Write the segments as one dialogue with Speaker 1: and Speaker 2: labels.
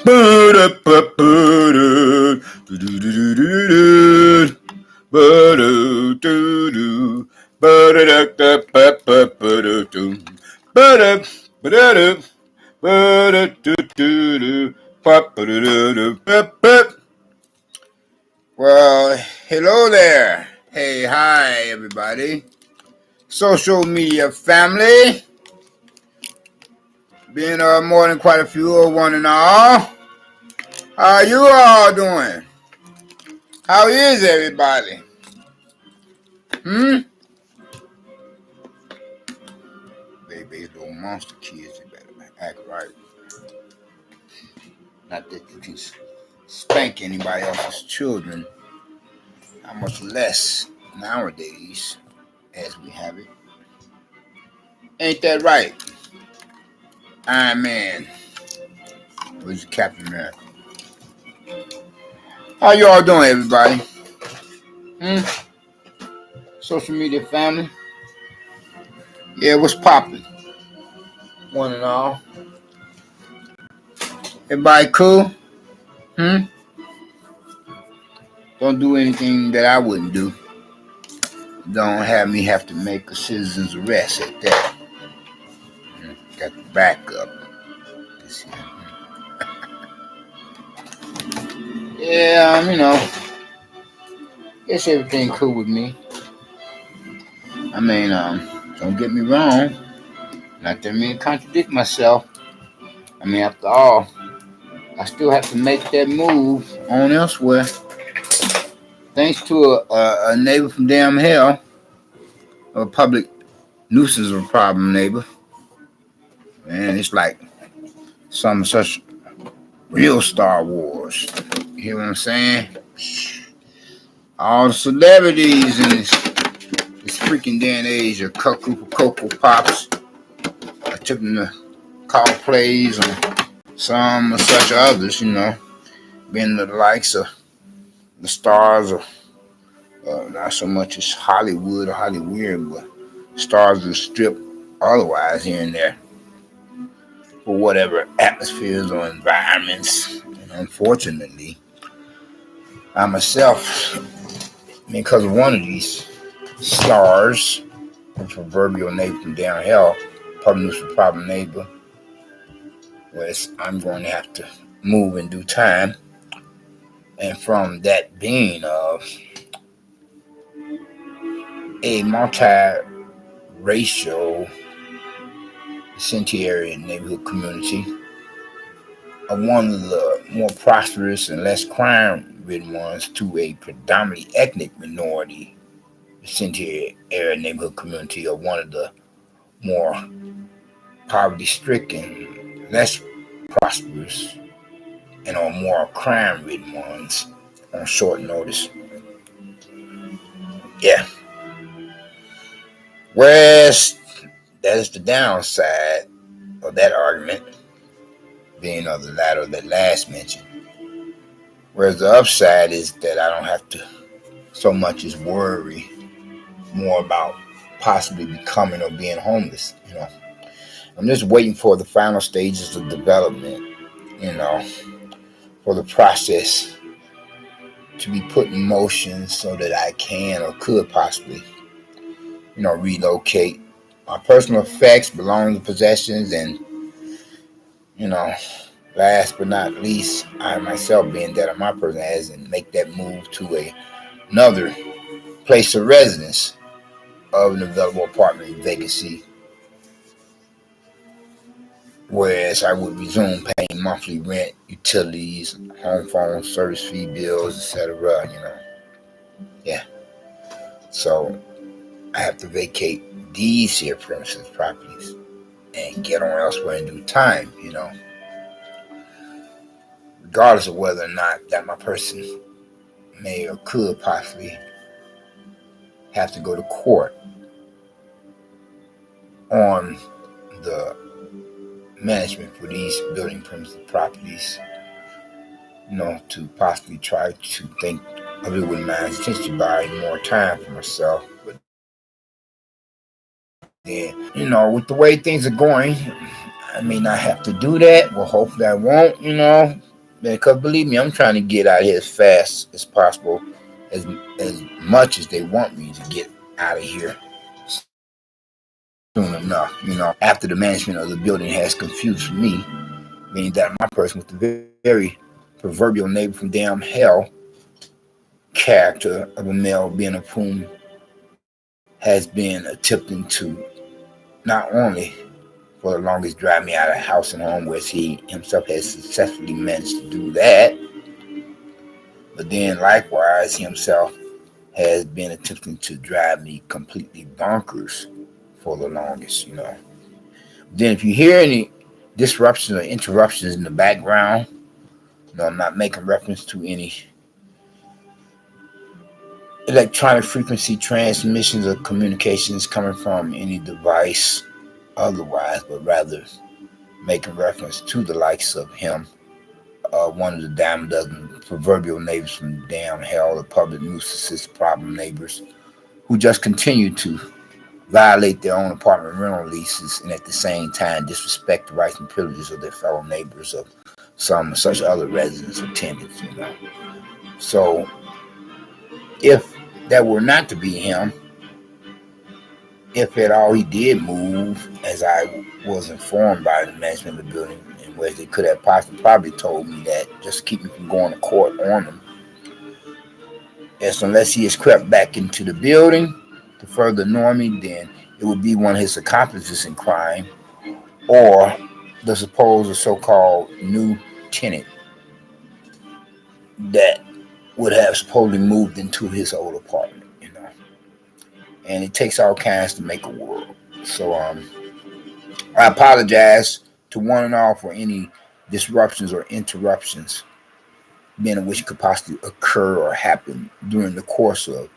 Speaker 1: Well, hello there. Hey, hi, everybody. Social media family. Being more than quite a few of one and all. How you all doing? How is everybody? Hmm? Baby, little monster kids, you better act right. Not that you can spank anybody else's children. How much less nowadays as we have it. Ain't that right? Iron Man. Where's your Captain America? How you all doing, everybody? Hmm? Social media family. Yeah, what's poppin'? One and all. Everybody cool? Hmm? Don't do anything that I wouldn't do. Don't have me have to make a citizen's arrest at that. Got the backup. Yeah, guess everything cool with me. I mean, don't get me wrong. Not that I mean to contradict myself. I mean, after all, I still have to make that move on elsewhere. Thanks to a neighbor from damn hell, a public nuisance or problem neighbor. Man, it's like some such real Star Wars. You hear what I'm saying? All the celebrities in this freaking day and age of Cocoa Pops. I took them to call plays and some such others, being the likes of the stars of not so much as Hollywood or Hollyweird, but stars of the strip otherwise here and there for whatever atmospheres or environments. And unfortunately, I myself, because of one of these stars, the proverbial neighbor from down hell, public problem neighbor, whereas I'm going to have to move in due time. And from that being of a multi-racial incendiary neighborhood community of one of the more prosperous and less crime-ridden ones to a predominantly ethnic minority incendiary area neighborhood community of one of the more poverty-stricken, less prosperous, and on more crime-ridden ones on short notice. Yeah. Whereas that is the downside of that argument, being of the latter that last mentioned. Whereas the upside is that I don't have to so much as worry more about possibly becoming or being homeless. I'm just waiting for the final stages of development, for the process to be put in motion so that I can or could possibly, relocate my personal effects, belongings, possessions, and, last but not least, I myself being that of my person as and make that move to another place of residence of an available apartment vacancy, whereas I would resume paying monthly rent, utilities, home phone service fee bills, etc. Yeah. So I have to vacate these here premises properties and get on elsewhere in due time, regardless of whether or not that my person may or could possibly have to go to court on the management for these building premises properties, to possibly try to think of it with my intention by more time for myself. But then, with the way things are going, I may not have to do that. Well, hopefully I won't, Man, because believe me, I'm trying to get out of here as fast as possible, as as much as they want me to get out of here soon enough. After the management of the building has confused me, meaning that my person with the very proverbial neighbor from damn hell character of a male being of whom has been attempting to not only for the longest drive me out of house and home, where he himself has successfully managed to do that, but then likewise himself has been attempting to drive me completely bonkers for the longest. Then if you hear any disruptions or interruptions in the background, I'm not making reference to any electronic frequency transmissions or communications coming from any device otherwise, but rather making reference to the likes of him, one of the dime dozen proverbial neighbors from damn hell, the public nuisances, problem neighbors, who just continue to violate their own apartment rental leases and at the same time disrespect the rights and privileges of their fellow neighbors of some such other residents or tenants. So if that were not to be him, if at all he did move, as I was informed by the management of the building, in which they could have possibly probably told me that just to keep me from going to court on him, as unless he has crept back into the building to further annoy me, then it would be one of his accomplices in crime or the supposed so-called new tenant that would have supposedly moved into his old apartment. And it takes all kinds to make a world. So I apologize to one and all for any disruptions or interruptions, being of which could possibly occur or happen during the course of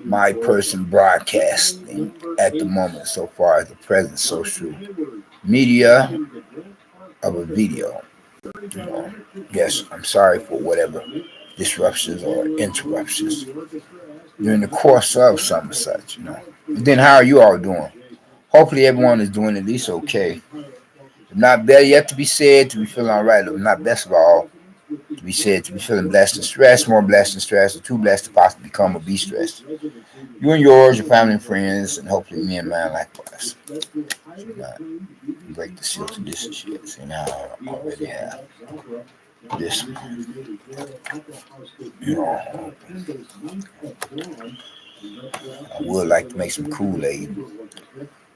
Speaker 1: my person broadcasting at the moment so far as the present social media of a video. You know, yes, I'm sorry for whatever disruptions or interruptions during the course of some such. Then how are you all doing? Hopefully everyone is doing at least okay. If not better yet to be said, to be feeling all right. If not best of all, to be said, to be feeling blessed and stressed, more blessed and stressed, or too blessed to possibly become or be stressed. You and yours, your family and friends, and hopefully me and mine likewise. Should not break the seal to this and shit. See, now I already have this, you know. I would like to make some Kool-Aid,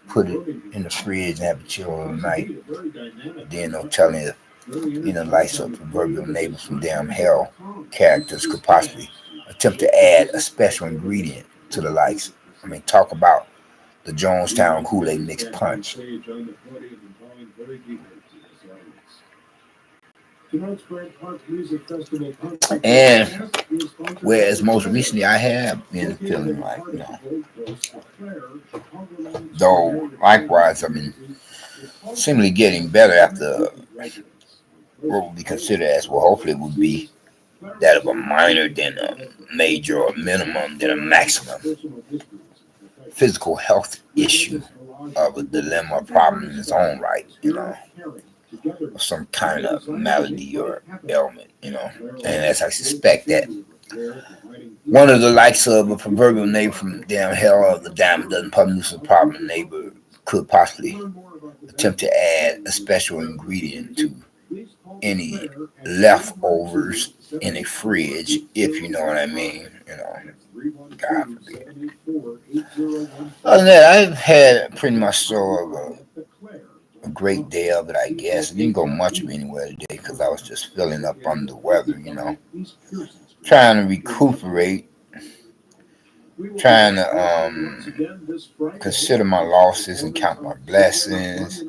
Speaker 1: put it in the fridge and have it chill all night. Then no telling if lights up proverbial neighbors from damn hell characters could possibly attempt to add a special ingredient to the likes. I mean, talk about the Jonestown Kool-Aid mix punch. And whereas most recently I have been feeling like, though likewise, I mean, seemingly getting better after what would be considered as, well, hopefully it would be that of a minor than a major or minimum than a maximum physical health issue of a dilemma or problem in its own right, or some kind of malady or ailment. And as I suspect that one of the likes of a proverbial neighbor from damn hell of the dime a dozen public problem neighbor could possibly attempt to add a special ingredient to any leftovers in a fridge, if you know what I mean. God forbid. Other than that, I've had pretty much sort of a great day of it, I guess. I didn't go much of anywhere today because I was just feeling up under the weather. Trying to recuperate, trying to consider my losses and count my blessings,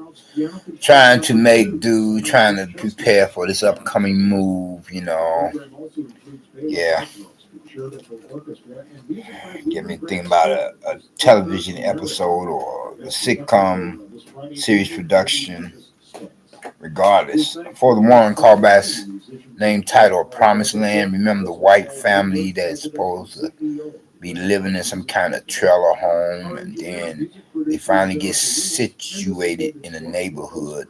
Speaker 1: trying to make do, trying to prepare for this upcoming move. Yeah. Get me thinking about a television episode or a sitcom series production, regardless. For the one callbacks name title Promised Land, remember the white family that's supposed to be living in some kind of trailer home, and then they finally get situated in a neighborhood,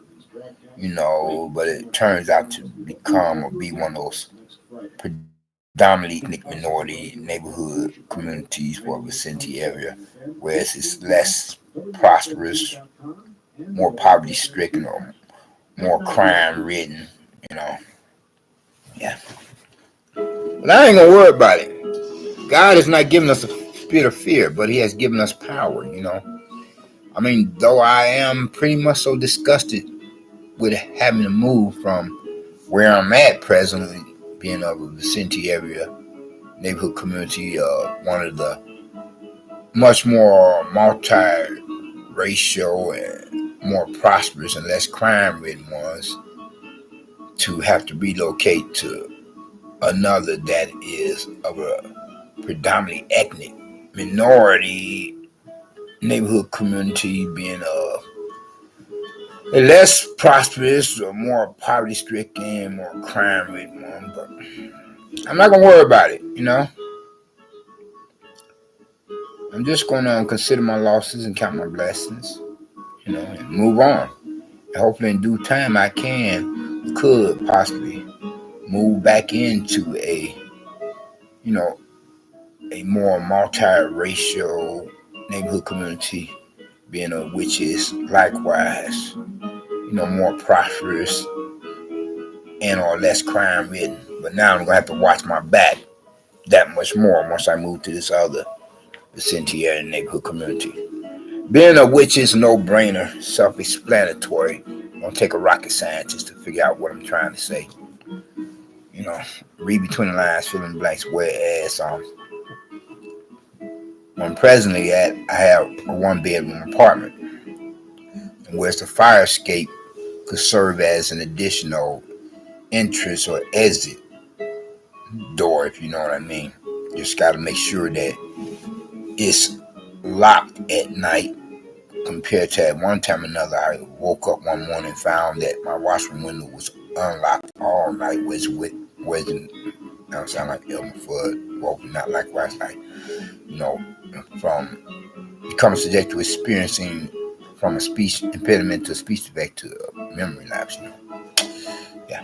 Speaker 1: but it turns out to become or be one of those predominantly ethnic minority neighborhood communities for Vicinity area, whereas it's less prosperous, more poverty stricken, or more crime ridden. You know, yeah. But I ain't gonna worry about it. God has not given us a spirit of fear, but He has given us power. I mean, though I am pretty much so disgusted with having to move from where I'm at presently, being of a Vicinity area neighborhood community, one of the much more multi-racial and more prosperous and less crime-ridden ones, to have to relocate to another that is of a predominantly ethnic minority neighborhood community, being a less prosperous or more poverty stricken, more crime ridden one. But I'm not gonna worry about it. I'm just gonna consider my losses and count my blessings. And move on. And hopefully, in due time, could possibly move back into you know, a more multiracial neighborhood community, being which is likewise, more prosperous and or less crime ridden. But now I'm gonna have to watch my back that much more once I move to this other vicinity area neighborhood community. Being a which is no brainer, self explanatory. Don't take a rocket scientist to figure out what I'm trying to say. You know, read between the lines, fill in the blanks. Whereas where I'm presently at, I have a 1 bedroom apartment, and whereas the fire escape could serve as an additional entrance or exit door, if you know what I mean. Just got to make sure that it's locked at night. Compared to at one time or another, I woke up one morning and found that my washroom window was unlocked all night, wasn't I don't sound like Elmer Fudd, woke not like last night. You know, from becoming subject to experiencing from a speech impediment to a speech defect to a memory lapse. Yeah,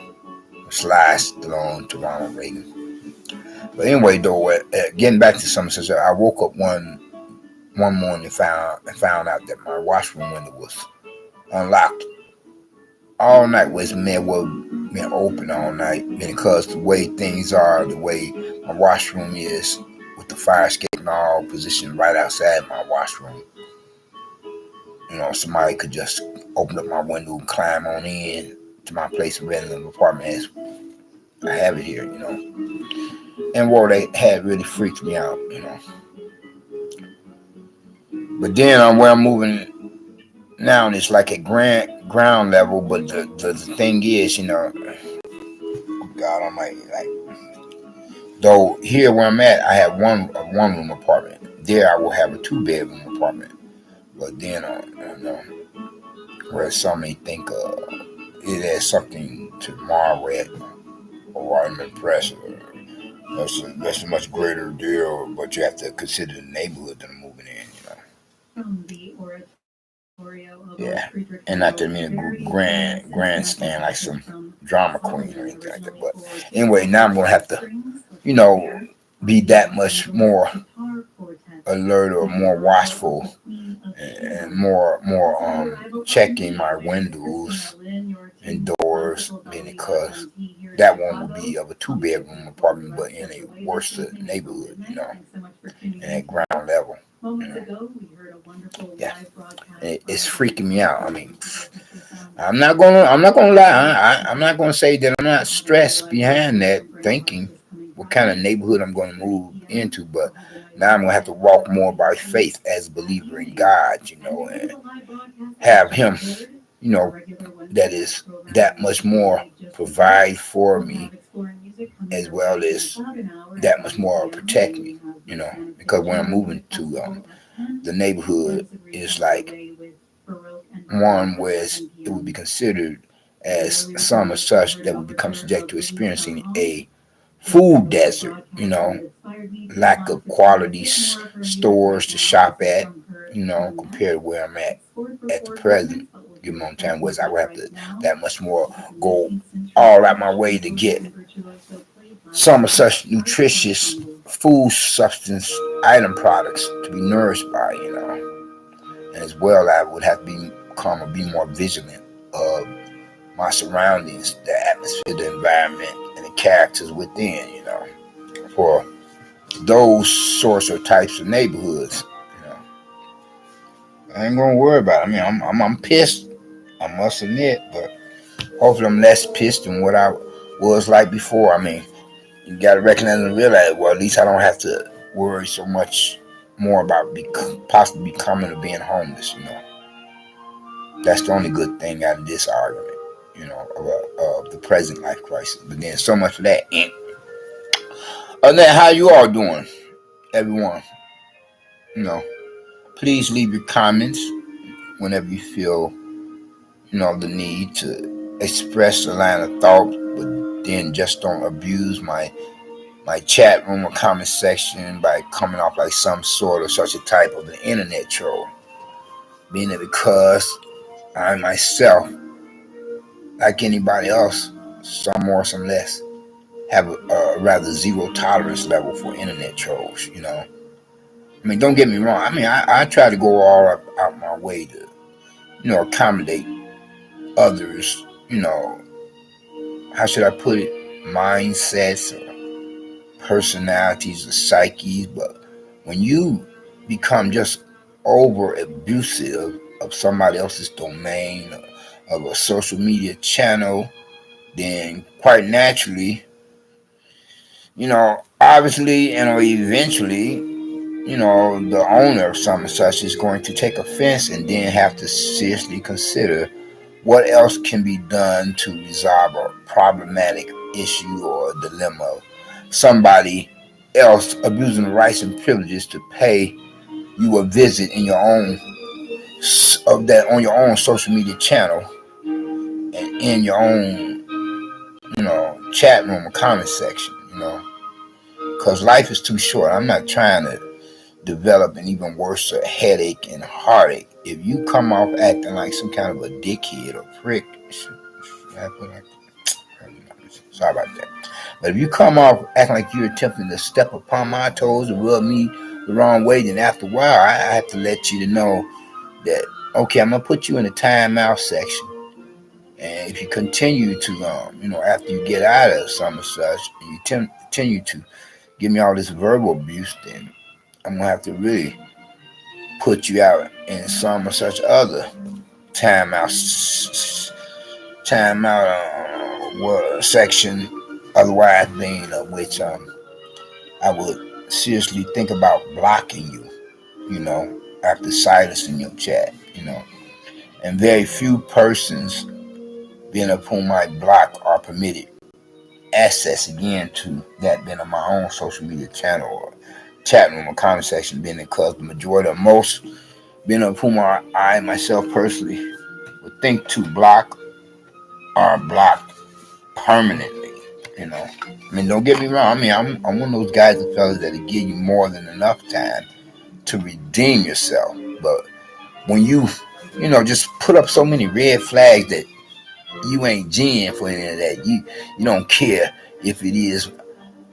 Speaker 1: Sly Stallone to Ronald Reagan. But anyway, though, getting back to something, since I woke up one morning and found out that my washroom window was unlocked all night. Was man well been open all night, because the way things are, the way my washroom is, with the fire escape and all positioned right outside my washroom. Somebody could just open up my window and climb on in to my place of residence apartment as I have it here. And what they had really freaked me out. But then where I'm moving now, it's like at ground level. But the thing is, oh God Almighty, like, though here where I'm at, I have a 1 room apartment. There I will have a 2 bedroom apartment. But then, where some may think it has something to marvel at, or I'm impressed. That's a much greater deal, but you have to consider the neighborhood that I'm moving in. Yeah, and not to mean a grandstand like some drama queen or anything like that. But anyway, now I'm gonna have to, you know, be that much more alert or more watchful and more checking my windows and doors, because that one would be of a 2 bedroom apartment, but in a worse neighborhood, and at ground level. Yeah, it's freaking me out. I mean, I'm not gonna lie. I'm not gonna say that I'm not stressed behind that, thinking what kind of neighborhood I'm gonna move into, but now I'm gonna have to walk more by faith as a believer in God, and have Him, you know, that is that much more provide for me, as well as that much more protect me, because when I'm moving to the neighborhood is like one where it would be considered as some as such that would become subject to experiencing a food desert, lack of quality stores to shop at, compared to where I'm at the present. Given on time was I would have to that much more go all out my way to get some of such nutritious food substance item products to be nourished by, and as well I would have to become or be more vigilant of my surroundings, the atmosphere, the environment, and the characters within, for those sorts or types of neighborhoods. You know, I ain't gonna worry about it. I mean, I'm pissed. I must admit, but hopefully I'm less pissed than what I was like before. I mean, you gotta recognize and realize, well, at least I don't have to worry so much more about possibly becoming or being homeless. That's the only good thing out of this argument. Of the present life crisis. But then so much of that ain't. Other than that, how you all doing, everyone? You know, please leave your comments whenever you feel, the need to express a line of thought, but then just don't abuse my chat room or comment section by coming off like some sort of such a type of an internet troll. Being that because I myself, like anybody else, some more, some less, have a rather zero tolerance level for internet trolls. I mean, don't get me wrong. I mean, I try to go all out my way to, accommodate others. How should I put it? Mindsets or personalities or psyches. But when you become just over abusive of somebody else's domain, of a social media channel, then quite naturally, obviously and or eventually, the owner of something such is going to take offense and then have to seriously consider what else can be done to resolve a problematic issue or a dilemma of somebody else abusing the rights and privileges to pay you a visit in your own of that on your own social media channel and in your own chat room or comment section. Because life is too short. I'm not trying to develop an even worse headache and heartache. If you come off acting like some kind of a dickhead or prick, sorry about that. But if you come off acting like you're attempting to step upon my toes and rub me the wrong way, then after a while, I have to let you to know that, okay, I'm going to put you in the timeout section. And if you continue to, after you get out of some such, and you continue to give me all this verbal abuse, then I'm going to have to really put you out in some or such other timeout section, otherwise being of which I would seriously think about blocking you, after silencing your chat, and very few persons being of whom I block are permitted access again to that being on my own social media channel or chat room or comment section, being because the majority of most being of whom I myself personally would think to block are blocked permanently. I mean, don't get me wrong. I mean, I'm one of those guys and fellas that'll give you more than enough time to redeem yourself. But when you just put up so many red flags that you ain't genuine for any of that, you don't care if it is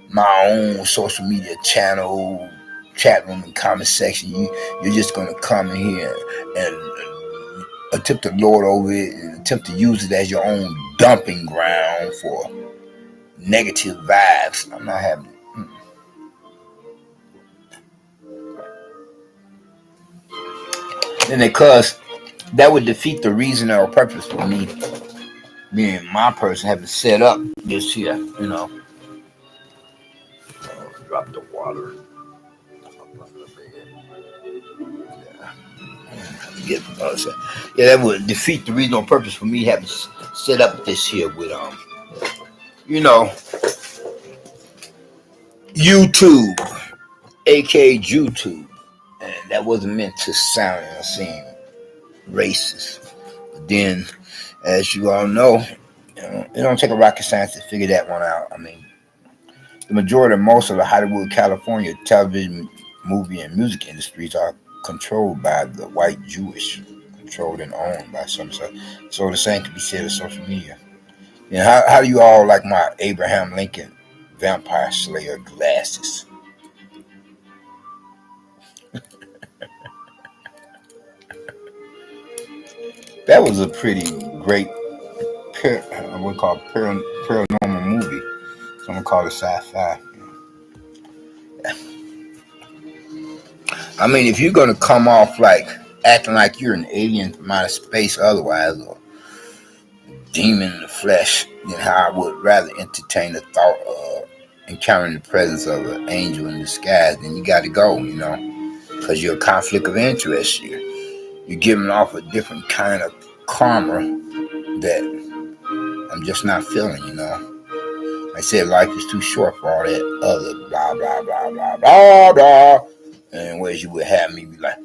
Speaker 1: my own social media channel, chat room, and comment section. You're just gonna come in here and attempt to lord over it and attempt to use it as your own dumping ground for negative vibes. I'm not having it. And because that would defeat the reason or purpose for me being my person having set up this here, drop the water. Yeah, that would defeat the reason or purpose for me having set up this here with you know, YouTube, aka YouTube, and that wasn't meant to sound or seem racist. But then, as you all know, it don't take a rocket science to figure that one out. I mean, the majority of most of the Hollywood, California television, movie, and music industries are controlled by the white Jewish controlled and owned by some stuff. So the same can be said of social media. And how do you all like my Abraham Lincoln Vampire Slayer glasses? That was a pretty great, what we call paranormal movie. So I'm gonna call it sci-fi. I mean, if you're gonna come off like acting like you're an alien from outer space, otherwise, or demon in the flesh, then how I would rather entertain the thought of encountering the presence of an angel in disguise. Then you got to go, because you're a conflict of interest. You're giving off a different kind of karma that I'm just not feeling. I said life is too short for all that other blah blah blah blah blah blah. And whereas you would have me be like,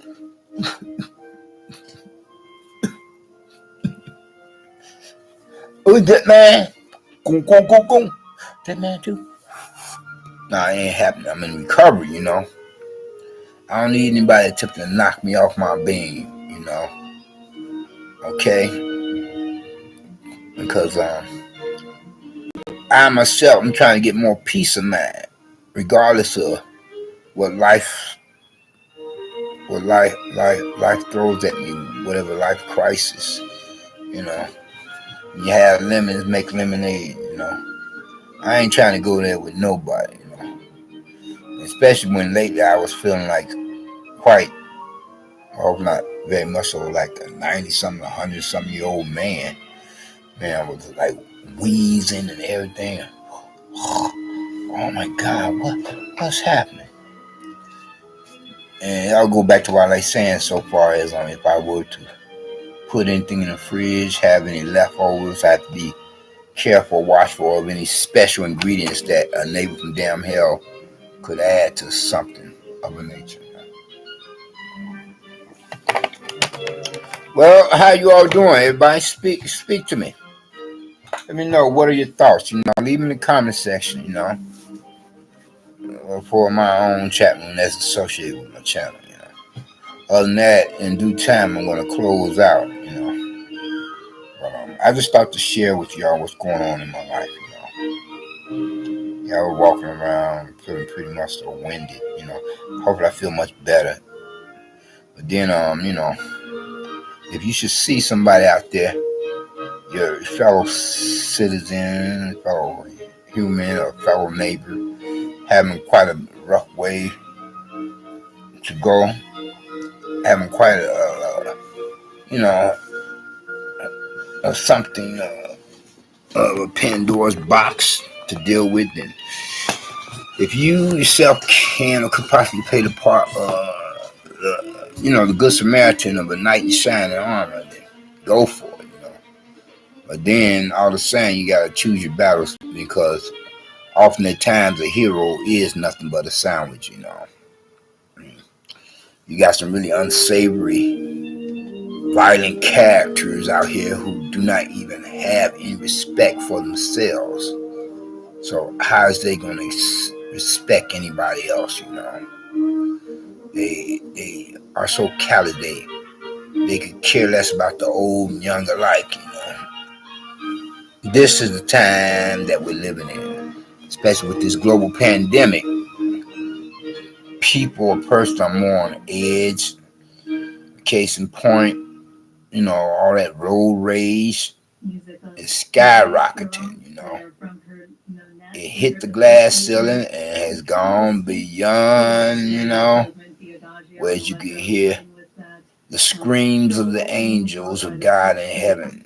Speaker 1: who's that man? Goom, goom, goom, goom. That man too? Nah, it ain't happening. I'm in recovery. I don't need anybody attempting to knock me off my beam. Okay? Because I myself, I'm trying to get more peace of mind, regardless of what life throws at me, whatever life crisis. You know, you have lemons, make lemonade. I ain't trying to go there with nobody. Especially when lately I was feeling like quite, well, not very much so, like a 90-something, 100-something-year-old man. Man, I was like wheezing and everything. Oh my God, what's happening? And I'll go back to what I was saying so far as if I were to put anything in the fridge, have any leftovers, I have to be careful, watchful of any special ingredients that a neighbor from damn hell could add to something of a nature. Well, how you all doing? Everybody speak to me. Let me know, what are your thoughts. Leave in the comment section, for my own chat room that's associated with my channel. Other than that, in due time, I'm going to close out. But I just thought to share with y'all what's going on in my life. I was walking around feeling pretty much so winded. Hopefully I feel much better. But then, if you should see somebody out there, your fellow citizen, fellow human, or fellow neighbor, having quite a rough way to go, having quite something of a Pandora's box to deal with, and if you yourself can or could possibly play the part of the good Samaritan of a knight in shining armor, then go for it. But then all of a sudden you gotta choose your battles, because often at times a hero is nothing but a sandwich. You got some really unsavory, violent characters out here who do not even have any respect for themselves. So how is they gonna respect anybody else? They are so callous, they could care less about the old and young alike. This is the time that we're living in, especially with this global pandemic. People, persons are more on edge. Case in point, all that road rage is skyrocketing. It hit the glass ceiling and has gone beyond, whereas you can hear the screams of the angels of God in heaven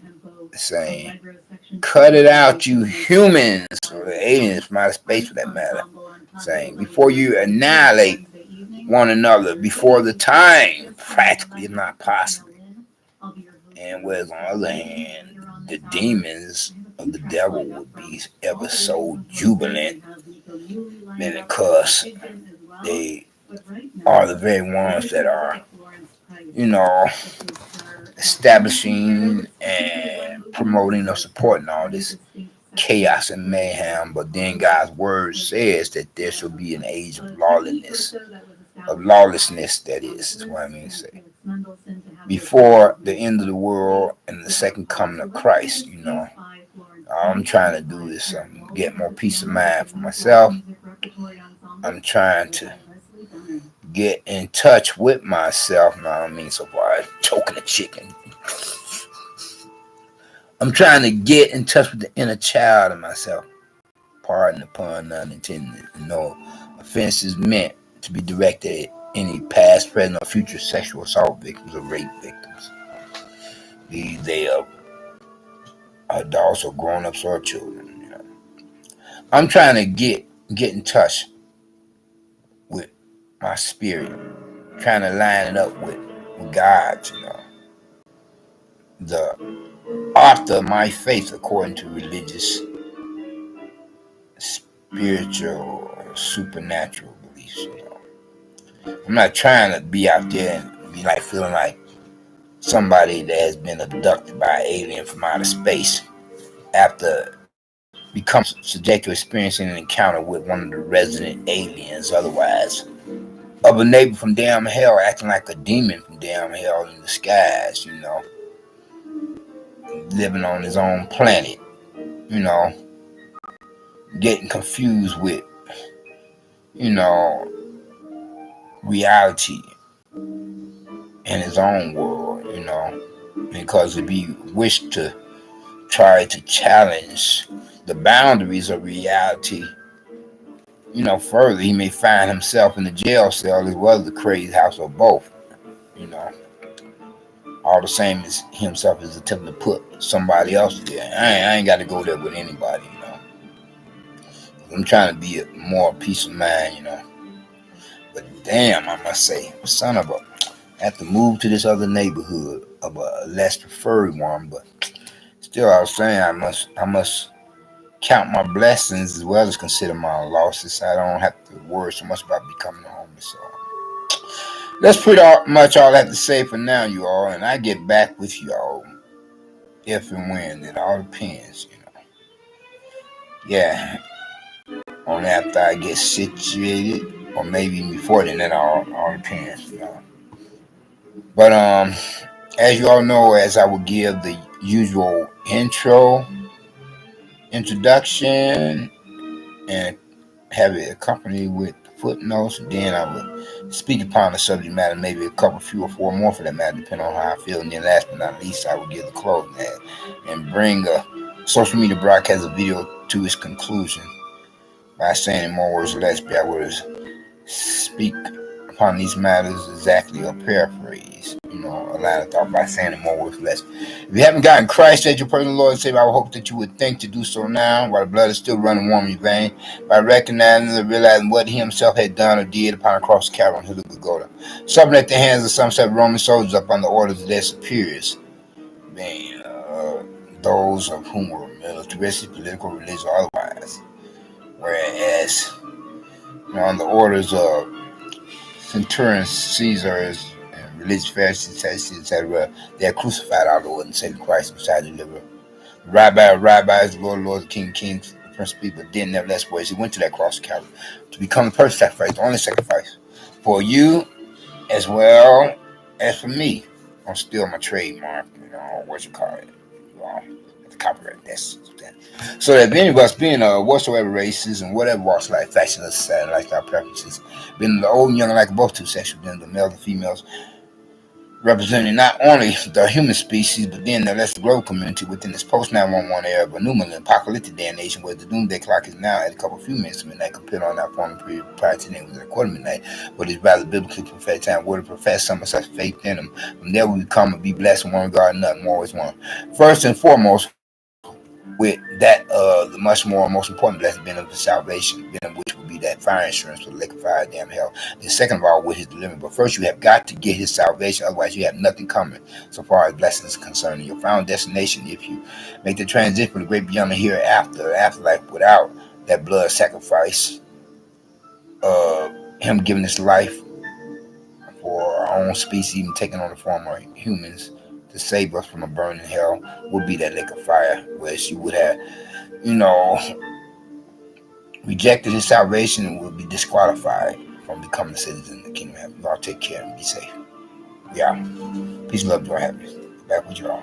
Speaker 1: saying, "Cut it out, you humans," or the aliens from outer space for that matter, saying, "Before you annihilate one another before the time, practically if not possibly." And whereas on the other hand, the demons of the devil would be ever so jubilant, because they are the very ones that are, establishing and promoting or supporting all this chaos and mayhem. But then God's word says that there shall be an age of lawlessness, that is what I mean to say. before the end of the world and the second coming of Christ. All I'm trying to do is get more peace of mind for myself. I'm trying to get in touch with myself. No, I don't mean so far as choking a chicken. I'm trying to get in touch with the inner child of myself. Pardon the pun, none intended. No offense is meant to be directed at any past, present, or future sexual assault victims or rape victims. Be they adults or grown-ups or children. I'm trying to get in touch with my spirit, trying to line it up with God, the author of my faith according to religious, spiritual, or supernatural beliefs. I'm not trying to be out there and be like feeling like somebody that has been abducted by an alien from outer space after becoming subject to experiencing an encounter with one of the resident aliens, otherwise, of a neighbor from damn hell acting like a demon from damn hell in the skies, living on his own planet, you know, getting confused with, you know, reality in his own world, because if he wished to try to challenge the boundaries of reality, further, he may find himself in the jail cell as well as the crazy house or both, all the same as himself is attempting to put somebody else there. I ain't got to go there with anybody. I'm trying to be a more peace of mind. But damn, I must say, son of a, I have to move to this other neighborhood of a less preferred one, but still, I was saying I must count my blessings as well as consider my losses. I don't have to worry so much about becoming homeless. So that's pretty much all I have to say for now, you all, and I get back with you all if and when. It all depends. Yeah, on after I get situated, or maybe even before then. That all depends. But as you all know, as I will give the usual introduction, and have it accompanied with footnotes, and then I would speak upon the subject matter, maybe a couple, few or four more for that matter, depending on how I feel. And then last but not least, I will give the closing and bring a social media broadcast of video to its conclusion by saying in more words or less, be able to speak upon these matters exactly or paraphrase, a line of thought by saying in more words or less. If you haven't gotten Christ as your personal Lord and Savior, I would hope that you would think to do so now while the blood is still running warm in your vein, by recognizing and realizing what he himself had done or did upon the cross of Calvary on the Golgotha, suffering at the hands of some set of Roman soldiers up on the orders of their superiors, being those of whom were militaristic, political, religious, or otherwise. Whereas, on the orders of centurions, Caesars, and religious Pharisees, etc., they had crucified our Lord and Savior Christ beside the deliverer. The Rabbi of rabbis, the Lord of lords, the King of kings, the Prince of Peace, but then nevertheless, boys, he went to that cross of Calvary to become the perfect sacrifice, the only sacrifice for you as well as for me. I'm still my trademark, what you call it. The copyright, that's that. So that if any of us being whatsoever races and whatever walks of life, fashion, society, lifestyle preferences, being the old and young alike, both two sexual, then the males and females, representing not only the human species, but then the lesser global community within this post 911 era of a new millennium apocalyptic day and nation, where the doomsday clock is now at a couple few minutes to midnight, compared on our former period prior to then was at a quarter midnight, but it's rather biblically prophetic time where to profess some of such faith in them. From there we come and be blessed in one regard and nothing more is one. First and foremost, with that the much more most important blessing being of the salvation, being of which will be that fire insurance for the lake of fire, damn hell. And second of all, with his deliverance. But first you have got to get his salvation, otherwise you have nothing coming so far as blessings concerned. Your final destination, if you make the transition from the great beyond the hereafter, the afterlife, without that blood sacrifice, him giving his life for our own species, even taking on the form of humans to save us from a burning hell, would be that lake of fire, where she would have, rejected his salvation and would be disqualified from becoming a citizen of the kingdom of heaven. Y'all take care and be safe. Yeah. Peace, love, joy, happiness. Back with y'all.